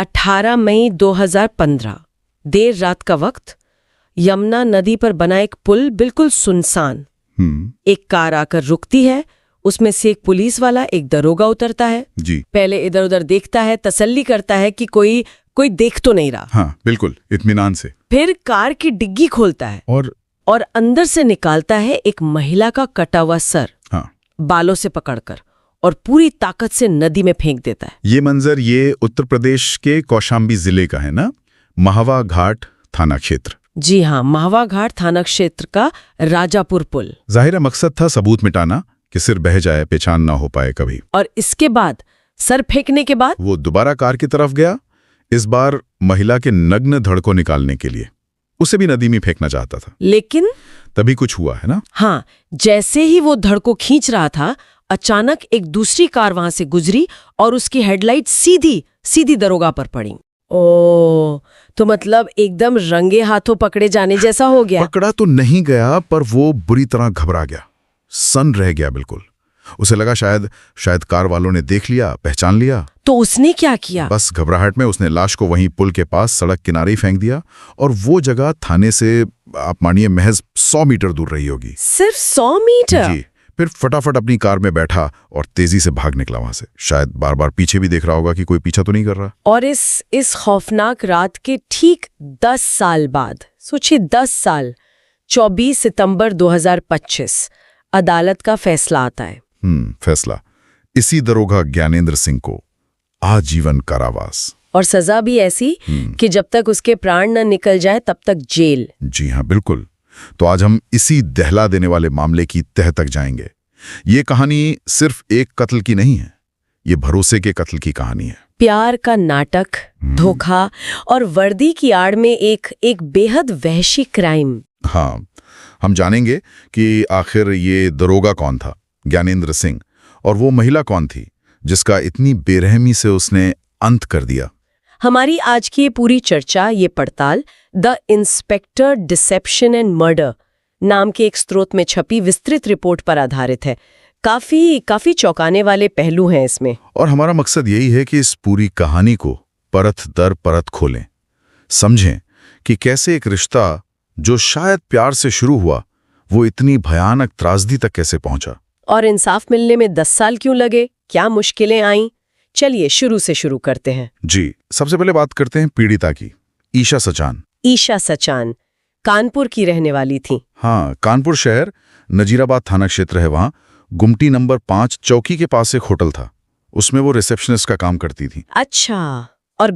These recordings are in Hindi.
18 मई 2015 देर रात का वक्त, यमुना नदी पर बना एक पुल बिल्कुल सुनसान। एक कार आकर रुकती है, उसमें से एक पुलिस वाला, एक दरोगा उतरता है जी। पहले इधर उधर देखता है, तसल्ली करता है कि कोई देख तो नहीं रहा। हाँ, बिल्कुल इत्मीनान से। फिर कार की डिग्गी खोलता है और अंदर से निकालता है एक महिला का कटा हुआ सर, हाँ, बालों से पकड़कर, और पूरी ताकत से नदी में फेंक देता है। ये मंजर ये उत्तर प्रदेश के कौशाम्बी जिले का है ना, महावा घाट थाना क्षेत्र। जी हाँ, महावा घाट थाना क्षेत्र का राजापुर पुल। जाहिर मकसद था सबूत मिटाना कि सिर बह जाए, पहचान ना हो पाए कभी। और इसके बाद सर फेंकने के बाद वो दोबारा कार की तरफ गया, इस बार महिला के नग्न धड़ को निकालने के लिए। उसे भी नदी में फेंकना चाहता था, लेकिन तभी कुछ हुआ है ना। हाँ, जैसे ही वो धड़ को खींच रहा था, अचानक एक दूसरी कार वहां से गुजरी और उसकी हेडलाइट सीधी दरोगा पर पड़ी। ओ, तो मतलब एकदम रंगे हाथों पकड़े जाने जैसा हो गया। पकड़ा तो नहीं गया, पर वो बुरी तरह घबरा गया, सन रह गया बिल्कुल। उसे लगा शायद कार वालों ने देख लिया, पहचान लिया। तो उसने क्या किया? बस घबराहट में उसने लाश को वहीं पुल के पास सड़क किनारे ही फेंक दिया, और वो जगह थाने से आप मानिए महज 100 मीटर दूर रही होगी। सिर्फ 100 मीटर? जी। फिर फटाफट अपनी कार में बैठा और तेजी से भाग निकला वहां से। शायद बार बार पीछे भी देख रहा होगा कि कोई पीछा तो नहीं कर रहा। और इस खौफनाक रात के ठीक 10 साल बाद, सोचिए 10 साल, 24 सितंबर 2025 अदालत का फैसला आता है। फैसला इसी दरोगा ज्ञानेंद्र सिंह को आजीवन कारावास, और सजा भी ऐसी कि जब तक उसके प्राण न निकल जाए तब तक जेल। जी हाँ, बिल्कुल। तो आज हम इसी दहला देने वाले मामले की तह तक जाएंगे। ये कहानी सिर्फ एक कत्ल की नहीं है, ये भरोसे के कत्ल की कहानी है। प्यार का नाटक, धोखा और वर्दी की आड़ में एक बेहद वहशी क्राइम। हाँ, हम जानेंगे कि आखिर ये दरोगा कौन था, ज्ञानेंद्र सिंह, और वो महिला कौन थी जिसका इतनी बेरहमी से उसने अंत कर दिया। हमारी आज की ये पूरी चर्चा, ये पड़ताल the inspector dissipation and murder नाम के एक स्रोत में छपी विस्तृत रिपोर्ट पर आधारित है। काफी चौंकाने वाले पहलू हैं इसमें। और हमारा मकसद यही है कि इस पूरी कहानी को परत दर परत खोलें, समझें कि कैसे एक रिश्ता जो शायद प्यार से शुरू हुआ, वो इतनी भयानक त्रासदी तक कैसे पहुंचा। और इंसाफ मिलने में 10 साल क्यों लगे, क्या मुश्किलें आईं। चलिए शुरू से शुरू करते हैं। जी, सबसे पहले बात करते हैं पीड़िता की, ईशा सचान। ईशा सचान कानपुर की रहने वाली थी। हाँ, कानपुर शहर, नजीराबाद थाना क्षेत्र है, वहां गुमटी नंबर 5 चौकी के पास एक होटल था, उसमें वो रिसेप्शनिस्ट का काम करती थी। अच्छा, और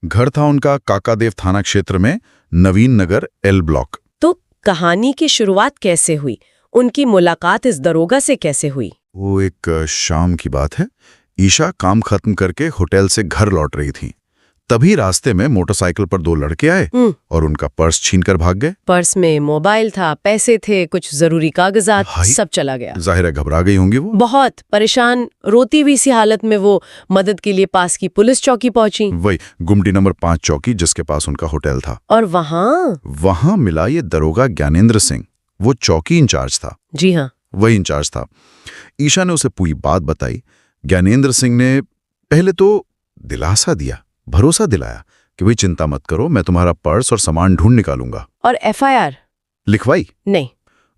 घर था उनका काकादेव थाना क्षेत्र में नवीन नगर एल ब्लॉक। तो कहानी की शुरुआत कैसे हुई, उनकी मुलाकात इस दरोगा से कैसे हुई? वो एक शाम की बात है। ईशा काम खत्म करके होटल से घर लौट रही थी, तभी रास्ते में मोटरसाइकिल पर 2 लड़के आए और उनका पर्स छीनकर भाग गए। पर्स में मोबाइल था, पैसे थे, कुछ जरूरी कागजात, सब चला गया। जाहिर है घबरा गई होंगी वो, बहुत परेशान, रोती हुई सी हालत में वो मदद के लिए पास की पुलिस चौकी पहुंची। वही गुमटी नंबर 5 चौकी, जिसके पास उनका होटल था। और वहां मिला ये दरोगा ज्ञानेंद्र सिंह, वो चौकी इंचार्ज था। जी हाँ, वही इंचार्ज था। ईशा ने उसे पूरी बात बताई। ज्ञानेंद्र सिंह ने पहले तो दिलासा दिया, भरोसा दिलाया कि भाई चिंता मत करो, मैं तुम्हारा पर्स और सामान ढूंढ निकालूंगा। और FIR लिखवाई नहीं।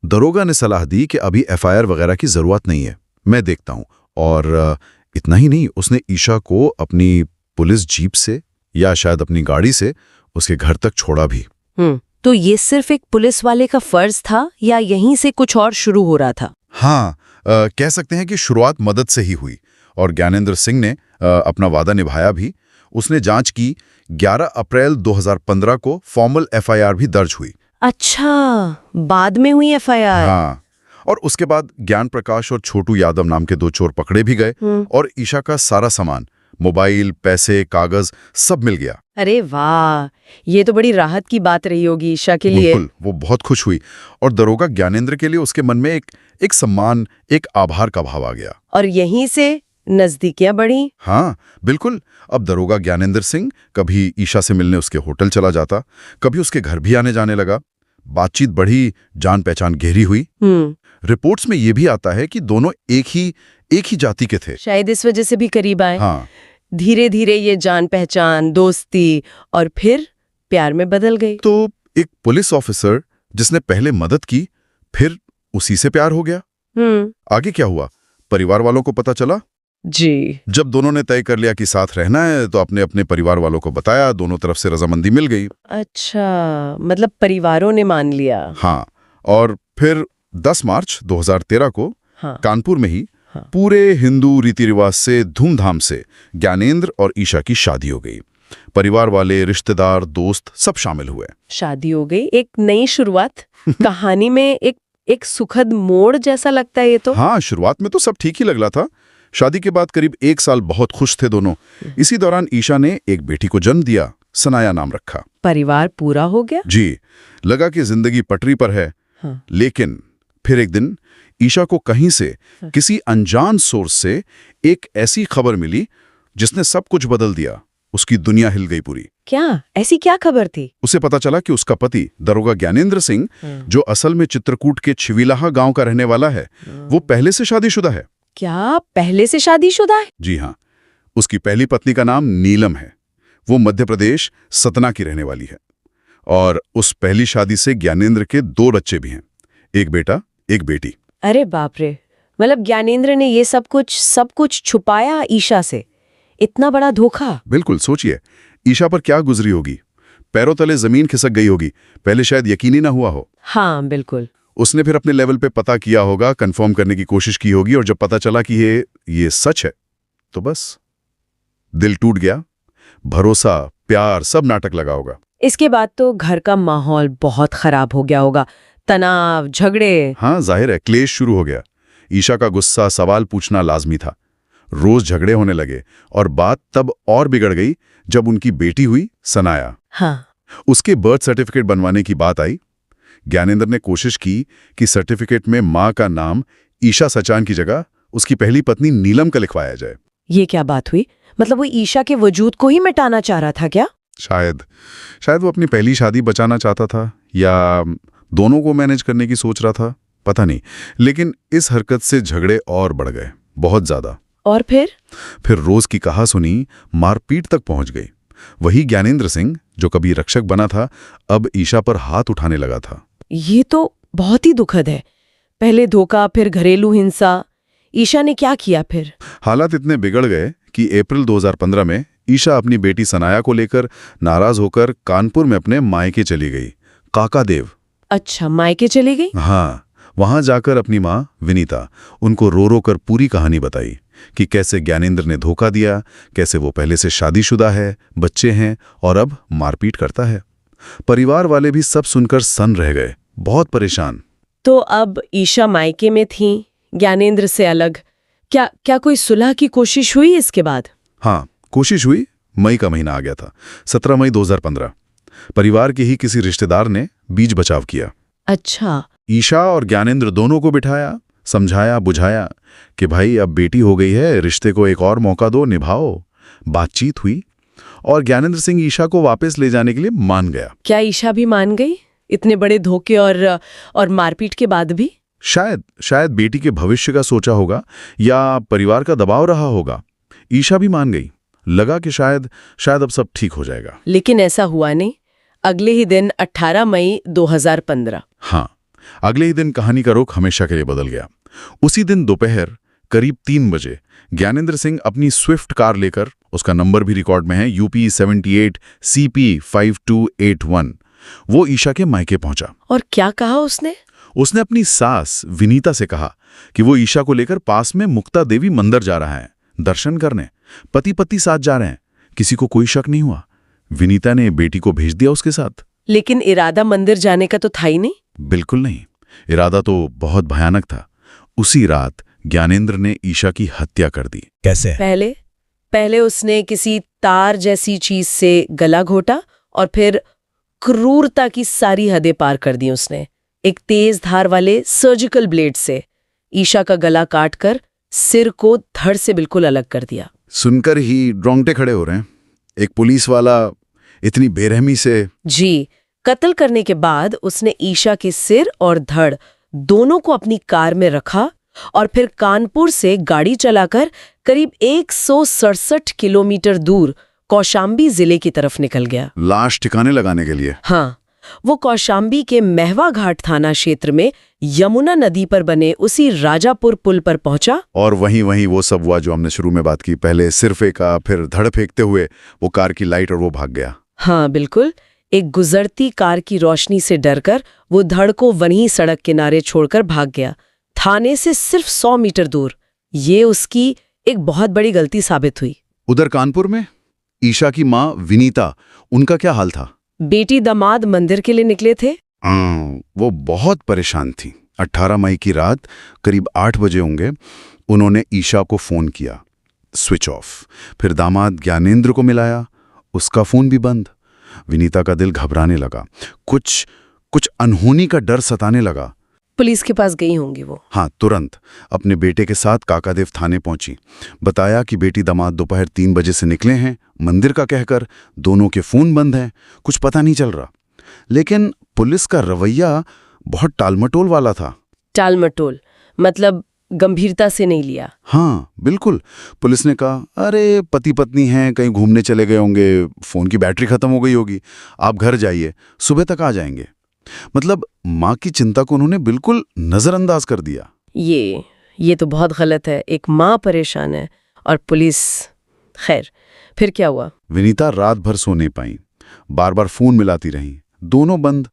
दरोगा ने सलाह दी कि अभी FIR वगैरह की जरूरत नहीं है, मैं देखता हूं। और इतना ही नहीं, उसने ईशा को अपनी पुलिस जीप से या शायद अपनी गाड़ी से उसके घर तक छोड़ा भी। तो ये सिर्फ एक पुलिस वाले का फर्ज था या यहीं से कुछ और शुरू हो रहा था? हाँ, कह सकते हैं कि शुरुआत मदद से ही हुई, और ज्ञानेंद्र सिंह ने अपना वादा निभाया भी। उसने जांच की। 11 अप्रैल 2015 को फॉर्मल FIR भी दर्ज हुई। अच्छा, बाद में हुई FIR? हाँ, और उसके बाद ज्ञान प्रकाश और छोटू यादव नाम के 2 चोर पकड़े भी गए, और ईशा का सारा सामान, मोबाइल, पैसे, कागज, सब मिल गया। अरे वाह, ये तो बड़ी राहत की बात रही होगी ईशा के लिए। बिल्कुल, वो बहुत खुश हुई, और दरोगा ज्ञानेंद्र के लिए उसके मन में एक सम्मान, एक आभार का भाव आ गया। और यहीं से नजदीकियां बढ़ी। हाँ बिल्कुल। अब दरोगा ज्ञानेंद्र सिंह कभी ईशा से मिलने उसके होटल चला जाता, कभी उसके घर भी आने जाने लगा। बातचीत बढ़ी, जान पहचान गहरी हुई। रिपोर्ट्स में यह भी आता है कि दोनों एक ही जाति के थे। शायद इस वजह से भी करीब आए। हाँ, धीरे धीरे ये जान पहचान, दोस्ती और फिर प्यार में बदल गई। तो एक पुलिस ऑफिसर जिसने पहले मदद की, फिर उसी से प्यार हो गया। आगे क्या हुआ? परिवार वालों को पता चला। जी। जब दोनों ने तय कर लिया कि साथ रहना है तो अपने अपने परिवार वालों को बताया, दोनों तरफ से रजामंदी मिल गई। अच्छा, मतलब परिवारों ने मान लिया। हाँ, और फिर 10 मार्च 2013 को हाँ। कानपुर में ही हाँ। पूरे हिंदू रीति रिवाज से धूमधाम से ज्ञानेंद्र और ईशा की शादी हो गई। परिवार वाले, रिश्तेदार, दोस्त सब शामिल हुए। शादी हो गई, एक नई शुरुआत। कहानी में एक सुखद मोड़ जैसा लगता है ये तो। हाँ, शुरुआत में तो सब ठीक ही लग रहा था। शादी के बाद करीब 1 साल बहुत खुश थे दोनों। इसी दौरान ईशा ने एक बेटी को जन्म दिया, सनाया नाम रखा। परिवार पूरा हो गया। जी, लगा कि जिंदगी पटरी पर है। हाँ। लेकिन फिर एक दिन ईशा को कहीं से, किसी अनजान सोर्स से एक ऐसी खबर मिली जिसने सब कुछ बदल दिया। उसकी दुनिया हिल गई पूरी। क्या? ऐसी क्या खबर थी? उसे पता चला कि उसका पति दरोगा ज्ञानेंद्र सिंह, जो असल में चित्रकूट के छिविलाहा गांव का रहने वाला है, वो पहले से शादीशुदा है। क्या पहले से शादीशुदा है? जी हाँ, उसकी पहली पत्नी का नाम नीलम है। वो मध्य प्रदेश सतना की रहने वाली है। और उस पहली शादी से ज्ञानेंद्र के 2 बच्चे भी हैं, एक बेटा, एक बेटी। अरे बाप रे, मतलब ज्ञानेंद्र ने ये सब कुछ छुपाया ईशा से। इतना बड़ा धोखा। बिल्कुल, सोचिए ईशा पर क्या गुजरी होगी। पैरों तले जमीन खिसक गई होगी। पहले शायद यकीन ही ना हुआ हो। हाँ बिल्कुल। उसने फिर अपने लेवल पे पता किया होगा, कंफर्म करने की कोशिश की होगी, और जब पता चला कि ये सच है तो बस दिल टूट गया। भरोसा, प्यार सब नाटक लगा होगा। इसके बाद तो घर का माहौल बहुत खराब हो गया होगा। तनाव, झगड़े। हाँ, जाहिर है क्लेश शुरू हो गया। ईशा का गुस्सा, सवाल पूछना लाजमी था। रोज झगड़े होने लगे और बात तब और बिगड़ गई जब उनकी बेटी हुई, सनाया। हाँ। उसके बर्थ सर्टिफिकेट बनवाने की बात आई। ज्ञानेंद्र ने कोशिश की कि सर्टिफिकेट में मां का नाम ईशा सचान की जगह उसकी पहली पत्नी नीलम का लिखवाया जाए। ये क्या बात हुई? मतलब वो ईशा के वजूद को ही मिटाना चाह रहा था क्या? शायद वो अपनी पहली शादी बचाना चाहता था, या दोनों को मैनेज करने की सोच रहा था, पता नहीं। लेकिन इस हरकत से झगड़े और बढ़ गए, बहुत ज्यादा। और फिर रोज की कहासुनी मारपीट तक पहुंच गई। वही ज्ञानेंद्र सिंह, जो कभी रक्षक बना था, अब ईशा पर हाथ उठाने लगा था। ये तो बहुत ही दुखद है। पहले धोखा, फिर घरेलू हिंसा। ईशा ने क्या किया फिर? हालात इतने बिगड़ गए कि अप्रैल 2015 में ईशा अपनी बेटी सनाया को लेकर नाराज होकर कानपुर में अपने मायके चली गई, काकादेव। अच्छा, मायके चली गई? हाँ, वहां जाकर अपनी माँ विनीता उनको रो रो कर पूरी कहानी बताई कि कैसे ज्ञानेंद्र ने धोखा दिया, कैसे वो पहले से शादीशुदा है, बच्चे हैं और अब मारपीट करता है। परिवार वाले भी सब सुनकर सन्न रह गए, बहुत परेशान। तो अब ईशा मायके में थी, ज्ञानेंद्र से अलग। क्या कोई सुलह की कोशिश हुई इसके बाद? हाँ, कोशिश हुई। मई का महीना आ गया था, 17 मई 2015। परिवार के ही किसी रिश्तेदार ने बीच बचाव किया। अच्छा। ईशा और ज्ञानेंद्र दोनों को बिठाया, समझाया बुझाया कि भाई अब बेटी हो गई है, रिश्ते को एक और मौका दो, निभाओ। बातचीत हुई और ज्ञानेंद्र सिंह ईशा को वापस ले जाने के लिए मान गया। क्या ईशा भी मान गई इतने बड़े धोखे और मारपीट के बाद भी? शायद बेटी के भविष्य का सोचा होगा या परिवार का दबाव रहा होगा। ईशा भी मान गई। लगा कि शायद अब सब ठीक हो जाएगा। लेकिन ऐसा हुआ नहीं। अगले ही दिन 18 मई 2015। हाँ, अगले ही दिन कहानी का रुख हमेशा के लिए बदल गया। उसी दिन दोपहर करीब 3 बजे ज्ञानेंद्र सिंह अपनी स्विफ्ट कार लेकर, उसका नंबर भी रिकॉर्ड में है, UP 78 CP 5281, वो ईशा के मायके पहुंचा। और क्या कहा उसने? उसने अपनी सास विनीता से कहा कि वो ईशा को लेकर पास में मुक्ता देवी मंदिर जा रहा है, दर्शन करने। पति साथ जा रहे हैं, किसी को कोई शक नहीं हुआ। विनीता ने बेटी को भेज दिया उसके साथ। लेकिन इरादा मंदिर जाने का तो था ही नहीं। बिल्कुल नहीं, इरादा तो बहुत भयानक था। उसी रात ज्ञानेंद्र ने ईशा की हत्या कर दी। कैसे? पहले उसने किसी तार जैसी चीज से गला घोटा और फिर क्रूरता की सारी हदें पार कर दी उसने। एक तेज धार वाले सर्जिकल ब्लेड से ईशा का गला काटकर सिर को धड़ से बिल्कुल अलग कर दिया। सुनकर ही रोंगटे खड़े हो रहे हैं। एक पुलिस वाला इतनी बेरहमी से। जी। कत्ल करने के बाद उसने ईशा के सिर और धड़ दोनों को अपनी कार में रखा और फिर कानपुर से गाड़ी चलाकर करीब 167 किलोमीटर दूर कौशाम्बी जिले की तरफ निकल गया। लाश ठिकाने लगाने के लिए? हाँ, वो कौशाम्बी के महवा घाट थाना क्षेत्र में यमुना नदी पर बने उसी राजापुर पुल पर पहुंचा। और वहीं वो सब हुआ जो हमने शुरू में बात की, पहले सिर फेंका, फिर धड़ फेंकते हुए वो कार की लाइट और वो भाग गया। हाँ बिल्कुल, एक गुजरती कार की रोशनी से डरकर वो धड़ को वहीं सड़क किनारे छोड़कर भाग गया, थाने से सिर्फ 100 मीटर दूर। ये उसकी एक बहुत बड़ी गलती साबित हुई। उधर कानपुर में ईशा की माँ विनीता, उनका क्या हाल था? बेटी दामाद मंदिर के लिए निकले थे। वो बहुत परेशान थी। 18 मई की रात करीब 8 बजे होंगे, उन्होंने ईशा को फोन किया, स्विच ऑफ। फिर दामाद ज्ञानेंद्र को मिलाया, उसका फोन भी बंद। विनीता का दिल घबराने लगा, कुछ अनहोनी का डर सताने लगा। पुलिस के पास गई होंगी वो। हाँ, तुरंत अपने बेटे के साथ काकादेव थाने पहुंची। बताया कि बेटी दामाद दोपहर 3 बजे से निकले हैं मंदिर का कहकर, दोनों के फोन बंद हैं, कुछ पता नहीं चल रहा। लेकिन पुलिस का रवैया बहुत टालमटोल वाला था। टालमटोल मतलब गंभीरता से नहीं लिया। हाँ बिल्कुल, पुलिस ने कहा, अरे पति पत्नी हैं, कहीं घूमने चले गए होंगे, फोन की बैटरी खत्म हो गई होगी, आप घर जाइए, सुबह तक आ जाएंगे। मतलब माँ की चिंता को उन्होंने बिल्कुल नजरअंदाज कर दिया। ये तो बहुत गलत है। एक माँ परेशान है और पुलिस। खैर, फिर क्या हुआ? विनीता रात भर सो नहीं पाई, बार बार फोन मिलाती रहीं, दोनों बंद।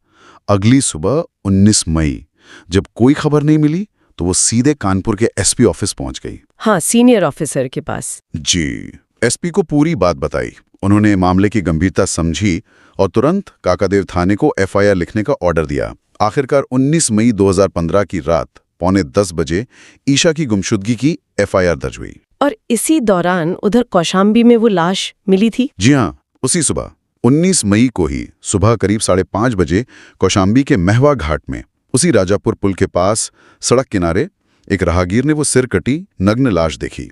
अगली सुबह 19 मई जब कोई खबर नहीं मिली तो वो सीधे कानपुर के एसपी ऑफिस पहुंच गई। हाँ, सीनियर ऑफिसर के पास। जी, एसपी को पूरी बात बताई। उन्होंने मामले की गंभीरता समझी और तुरंत काकादेव थाने को एफआईआर लिखने का ऑर्डर दिया। आखिरकार 19 मई 2015 की रात 9:45 बजे ईशा की गुमशुदगी की एफआईआर दर्ज हुई। और इसी दौरान उधर कौशाम्बी में वो लाश मिली थी? जी हाँ, उसी सुबह 19 मई को ही सुबह करीब 5:30 बजे कौशाम्बी के महवा घाट में उसी राजापुर पुल के पास सड़क किनारे एक राहगीर ने वो सिर कटी नग्न लाश देखी।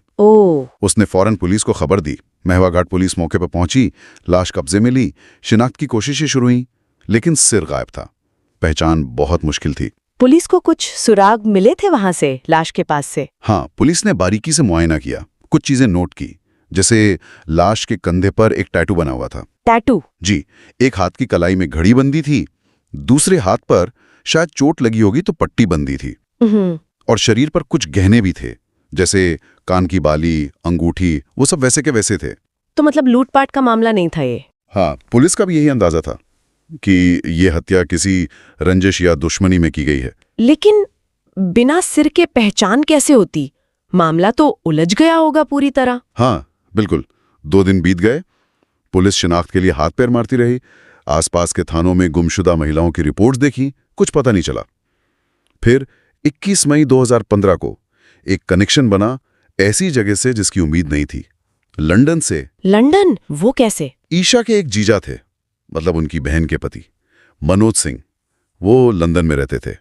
उसने फौरन पुलिस को खबर दी। महवा घाट पुलिस मौके पर पहुंची, लाश कब्जे में ली, शिनाख्त की कोशिशें शुरू हुई, लेकिन सिर गायब था। पहचान बहुत मुश्किल थी। पुलिस को कुछ सुराग मिले थे वहां से, लाश के पास से? हाँ, पुलिस ने बारीकी से मुआयना किया, कुछ चीजें नोट की, जैसे लाश के कंधे पर एक टैटू बना हुआ था। टैटू? जी, एक हाथ की कलाई में घड़ी बंदी थी, दूसरे हाथ पर शायद चोट लगी होगी तो पट्टी बंदी थी। और शरीर पर कुछ गहने भी थे, जैसे कान की बाली, अंगूठी, वो सब वैसे के वैसे थे। तो मतलब लूटपाट का मामला नहीं था ये? हाँ, पुलिस का भी यही अंदाजा था कि ये हत्या किसी रंजिश या दुश्मनी में की गई है। लेकिन बिना सिर के पहचान कैसे होती? मामला तो उलझ गया होगा पूरी तरह। हाँ बिल्कुल, 2 दिन बीत गए, पुलिस शिनाख्त के लिए हाथ पैर मारती रही, आसपास के थानों में गुमशुदा महिलाओं की रिपोर्ट्स देखी, कुछ पता नहीं चला। फिर 21 मई 2015 को एक कनेक्शन बना ऐसी जगह से जिसकी उम्मीद नहीं थी, लंदन से। लंदन? वो कैसे? ईशा के एक जीजा थे, मतलब उनकी बहन के पति, मनोज सिंह, वो लंदन में रहते थे।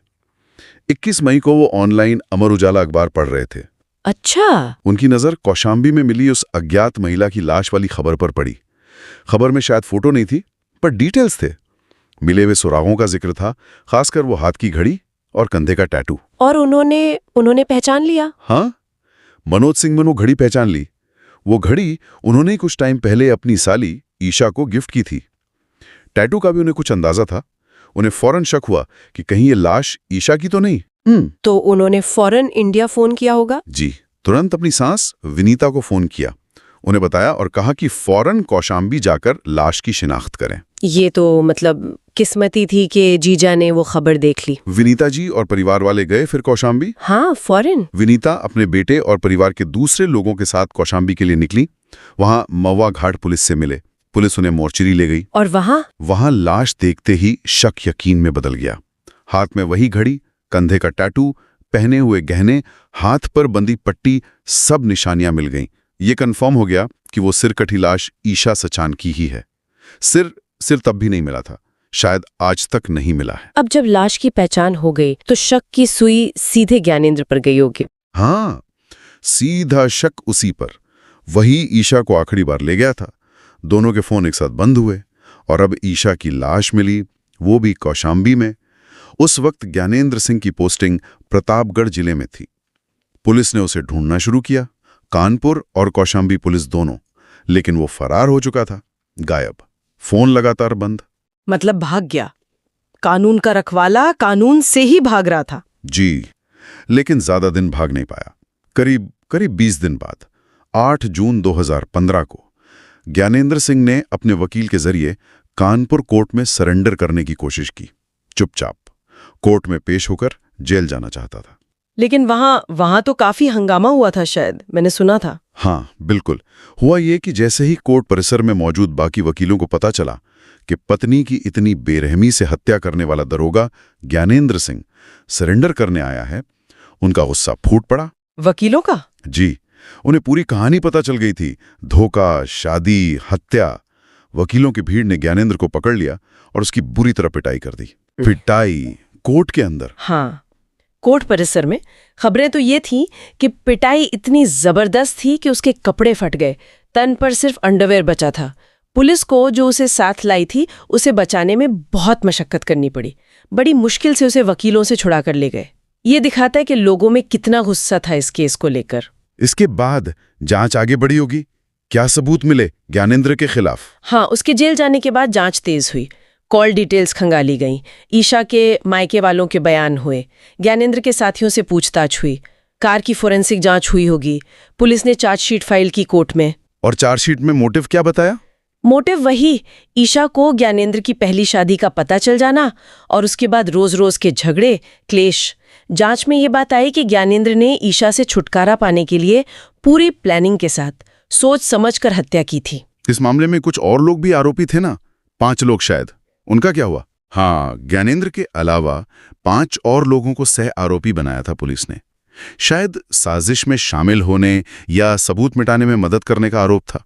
21 मई को वो ऑनलाइन अमर उजाला अखबार पढ़ रहे थे। अच्छा। उनकी नजर कौशाम्बी में मिली उस अज्ञात महिला की लाश वाली खबर पर पड़ी। खबर में शायद फोटो नहीं थी, पर डिटेल्स थे। मिले हुए सुरागों का जिक्र था, खासकर वो हाथ की घड़ी और कंधे का टैटू। और उन्होंने पहचान लिया? हाँ, मनोज सिंह ने वो घड़ी पहचान ली। वो घड़ी उन्होंने कुछ टाइम पहले अपनी साली ईशा को गिफ्ट की थी। टैटू का भी उन्हें कुछ अंदाजा था। उन्हें फौरन शक हुआ कि कहीं ये लाश ईशा की तो नहीं। तो उन्होंने फौरन इंडिया फोन किया होगा? जी, तुरंत अपनी सास विनीता को फोन किया, उन्हें बताया और कहा कि फौरन कौशाम्बी जाकर लाश की शिनाख्त करें। ये तो मतलब किस्मती थी कि जीजा ने वो खबर देख ली। विनीता जी और परिवार वाले गए फिर कौशाम्बी। हाँ, फौरन। विनीता अपने बेटे और परिवार के दूसरे लोगों के साथ कौशाम्बी के लिए निकली। वहां मवा घाट पुलिस से मिले। पुलिस उन्हें मोर्चरी ले गई। और वहां लाश देखते ही शक यकीन में बदल गया। हाथ में वही घड़ी, कंधे का टैटू, पहने हुए गहने, हाथ पर बंदी पट्टी, सब निशानियां मिल गईं। ये कंफर्म हो गया कि वो सिर कटी लाश ईशा सचान की ही है। सिर तब भी नहीं मिला था, शायद आज तक नहीं मिला है। अब जब लाश की पहचान हो गई तो शक की सुई सीधे ज्ञानेंद्र पर गई होगी। हाँ, सीधा शक उसी पर। वही ईशा को आखिरी बार ले गया था। दोनों के फोन एक साथ बंद हुए और अब ईशा की लाश मिली, वो भी कौशाम्बी में। उस वक्त ज्ञानेंद्र सिंह की पोस्टिंग प्रतापगढ़ जिले में थी। पुलिस ने उसे ढूंढना शुरू किया, कानपुर और कौशाम्बी पुलिस दोनों, लेकिन वो फरार हो चुका था, गायब, फोन लगातार बंद। मतलब भाग गया। कानून का रखवाला कानून से ही भाग रहा था। जी, लेकिन ज्यादा दिन भाग नहीं पाया। करीब 20 दिन बाद 8 जून 2015 को ज्ञानेंद्र सिंह ने अपने वकील के जरिए कानपुर कोर्ट में सरेंडर करने की कोशिश की। चुपचाप कोर्ट में पेश होकर जेल जाना चाहता था। लेकिन वहां तो काफी हंगामा हुआ था, शायद मैंने सुना था। हाँ, बिल्कुल। हुआ ये कि जैसे ही कोर्ट परिसर में मौजूद बाकी वकीलों को पता चला कि पत्नी की इतनी बेरहमी से हत्या करने वाला दरोगा ज्ञानेंद्र सिंह सरेंडर करने आया है, उनका गुस्सा फूट पड़ा। वकीलों का? जी, उन्हें पूरी कहानी पता चल गई थी। धोखा, शादी, हत्या। वकीलों की भीड़ ने ज्ञानेंद्र को पकड़ लिया और उसकी बुरी तरह पिटाई कर दी। पिटाई कोर्ट के अंदर? हाँ, कोर्ट परिसर में। खबरें तो ये थी कि पिटाई इतनी जबरदस्त थी कि उसके कपड़े फट गए, तन पर सिर्फ अंडरवेयर बचा था। पुलिस को जो उसे साथ लाई थी उसे बचाने में बहुत मशक्कत करनी पड़ी। बड़ी मुश्किल से उसे वकीलों से छुड़ा कर ले गए। ये दिखाता है कि लोगों में कितना गुस्सा था इस केस को लेकर। इसके बाद जांच आगे बढ़ी होगी। क्या सबूत मिले ज्ञानेंद्र के खिलाफ? हाँ, उसके जेल जाने के बाद जांच तेज हुई। कॉल डिटेल्स खंगाली गईं, ईशा के मायके वालों के बयान हुए, ज्ञानेंद्र के साथियों से पूछताछ हुई, कार की फोरेंसिक जांच हुई होगी। पुलिस ने चार्जशीट फाइल की कोर्ट में। और चार्जशीट में मोटिव क्या बताया? मोटिव वही, ईशा को ज्ञानेंद्र की पहली शादी का पता चल जाना और उसके बाद रोज रोज के झगड़े, क्लेश। जांच में ये बात आई कि ज्ञानेंद्र ने ईशा से छुटकारा पाने के लिए पूरी प्लानिंग के साथ सोच समझकर हत्या की थी। इस मामले में कुछ और लोग भी आरोपी थे ना? 5 लोग शायद। उनका क्या हुआ? हाँ, ज्ञानेंद्र के अलावा 5 और लोगों को सह आरोपी बनाया था पुलिस ने। शायद साजिश में शामिल होने या सबूत मिटाने में मदद करने का आरोप था,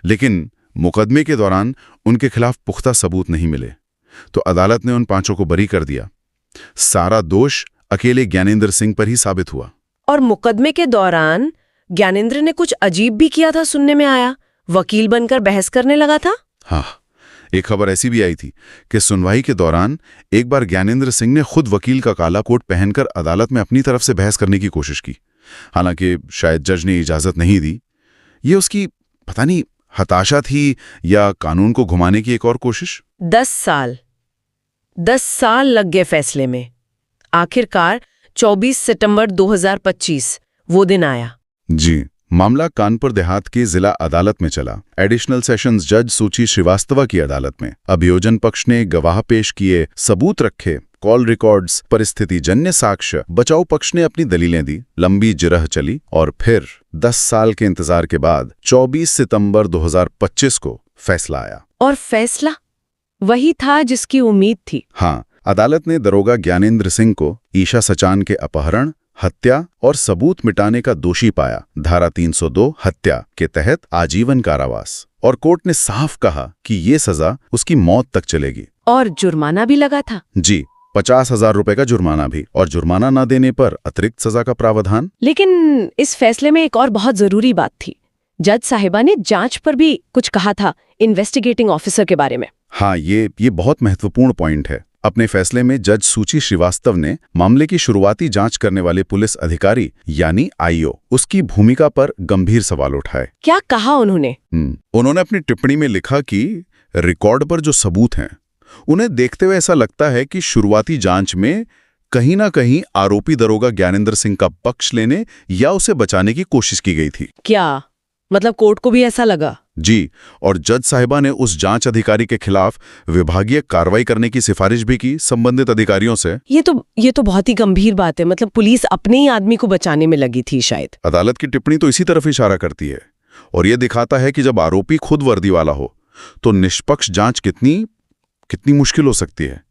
लेकिन मुकदमे के दौरान उनके खिलाफ पुख्ता सबूत नहीं मिले, तो अदालत ने उन 5 को बरी कर दिया। सारा दोष अकेले ज्ञानेंद्र सिंह पर ही साबित हुआ। और मुकदमे के दौरान ज्ञानेंद्र ने कुछ अजीब भी किया था, सुनने में आया। वकील बनकर बहस करने लगा था। हाँ, एक खबर ऐसी भी आई थी कि सुनवाई के दौरान एक बार ज्ञानेंद्र सिंह ने खुद वकील का काला कोट पहनकर अदालत में अपनी तरफ से बहस करने की कोशिश की। हालांकि शायद जज ने इजाजत नहीं दी। ये उसकी पता नहीं हताशा थी या कानून को घुमाने की एक और कोशिश। 10 साल लग गए फैसले में। आखिरकार 24 सितंबर 2025 वो दिन आया। जी, मामला कानपुर देहात की जिला अदालत में चला। एडिशनल सेशंस जज सूची श्रीवास्तवा की अदालत में। अभियोजन पक्ष ने गवाह पेश किए, सबूत रखे, कॉल रिकॉर्ड्स, परिस्थिति जन्य साक्ष्य। बचाव पक्ष ने अपनी दलीलें दी। लंबी जिरह चली और फिर 10 साल के इंतजार के बाद 24 सितंबर 2025 को फैसला आया। और फैसला वही था जिसकी उम्मीद थी। हाँ, अदालत ने दरोगा ज्ञानेंद्र सिंह को ईशा सचान के अपहरण, हत्या और सबूत मिटाने का दोषी पाया। धारा 302 हत्या के तहत आजीवन कारावास। और कोर्ट ने साफ कहा कि ये सजा उसकी मौत तक चलेगी। और जुर्माना भी लगा था। जी, 50,000 रुपए का जुर्माना भी, और जुर्माना न देने पर अतिरिक्त सजा का प्रावधान। लेकिन इस फैसले में एक और बहुत जरूरी बात थी। जज साहिबा ने जांच पर भी कुछ कहा था, इन्वेस्टिगेटिंग ऑफिसर के बारे में। हाँ, ये बहुत महत्वपूर्ण पॉइंट है। अपने फैसले में जज सूची श्रीवास्तव ने मामले की शुरुआती जांच करने वाले पुलिस अधिकारी यानी आईओ उसकी भूमिका पर गंभीर सवाल उठाए। क्या कहा उन्होंने? उन्होंने अपनी टिप्पणी में लिखा कि रिकॉर्ड पर जो सबूत हैं उन्हें देखते हुए ऐसा लगता है कि शुरुआती जांच में कहीं ना कहीं आरोपी दरोगा ज्ञानेंद्र सिंह का पक्ष लेने या उसे बचाने की कोशिश की गई थी। क्या मतलब कोर्ट को भी ऐसा लगा? जी, और जज साहिबा ने उस जांच अधिकारी के खिलाफ विभागीय कार्रवाई करने की सिफारिश भी की संबंधित अधिकारियों से। ये तो बहुत ही गंभीर बात है। मतलब पुलिस अपने ही आदमी को बचाने में लगी थी शायद। अदालत की टिप्पणी तो इसी तरफ इशारा करती है, और यह दिखाता है कि जब आरोपी खुद वर्दी वाला हो तो निष्पक्ष जांच कितनी मुश्किल हो सकती है।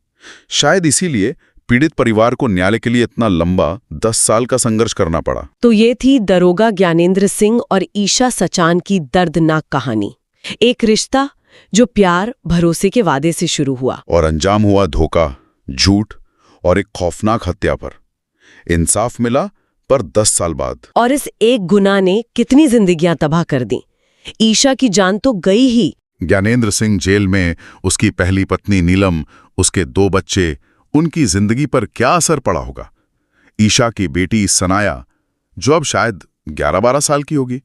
शायद इसीलिए पीड़ित परिवार को न्याय के लिए इतना लंबा 10 साल का संघर्ष करना पड़ा। तो ये थी दरोगा ज्ञानेंद्र सिंह और ईशा सचान की दर्दनाक कहानी। एक रिश्ता जो प्यार भरोसे के वादे से शुरू हुआ और अंजाम हुआ धोखा, झूठ और एक खौफनाक हत्या पर। इंसाफ मिला पर 10 साल बाद। और इस एक गुनाह ने कितनी जिंदगियां तबाह कर दी। ईशा की जान तो गई ही। ज्ञानेंद्र सिंह जेल में, उसकी पहली पत्नी नीलम, उसके 2 बच्चे, उनकी जिंदगी पर क्या असर पड़ा होगा। ईशा की बेटी सनाया, जो अब शायद 11-12 साल की होगी,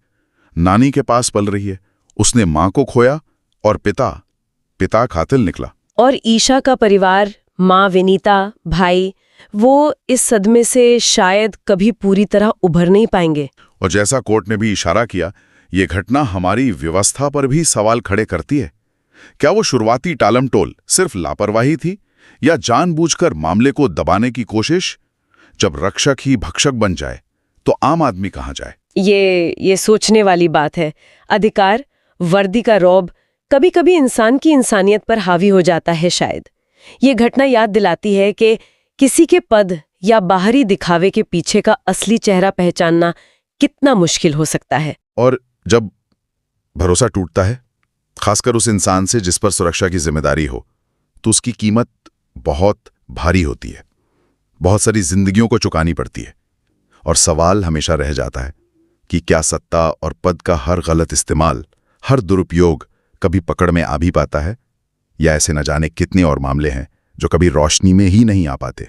नानी के पास पल रही है। उसने मां को खोया और पिता कातिल निकला। और ईशा का परिवार, माँ विनीता, भाई, वो इस सदमे से शायद कभी पूरी तरह उभर नहीं पाएंगे। और जैसा कोर्ट ने भी इशारा किया, ये घटना हमारी व्यवस्था पर भी सवाल खड़े करती है। क्या वो शुरुआती टालमटोल सिर्फ लापरवाही थी या जानबूझकर मामले को दबाने की कोशिश? जब रक्षक ही भक्षक बन जाए तो आम आदमी कहाँ जाए? ये सोचने वाली बात है। अधिकार, वर्दी का रौब कभी कभी इंसान की इंसानियत पर हावी हो जाता है शायद। ये घटना याद दिलाती है कि किसी के पद या बाहरी दिखावे के पीछे का असली चेहरा पहचानना कितना मुश्किल हो सकता है। और जब भरोसा टूटता है, खासकर उस इंसान से जिस पर सुरक्षा की जिम्मेदारी हो, तो उसकी कीमत बहुत भारी होती है। बहुत सारी जिंदगियों को चुकानी पड़ती है। और सवाल हमेशा रह जाता है कि क्या सत्ता और पद का हर गलत इस्तेमाल, हर दुरुपयोग कभी पकड़ में आ भी पाता है, या ऐसे न जाने कितने और मामले हैं जो कभी रोशनी में ही नहीं आ पाते।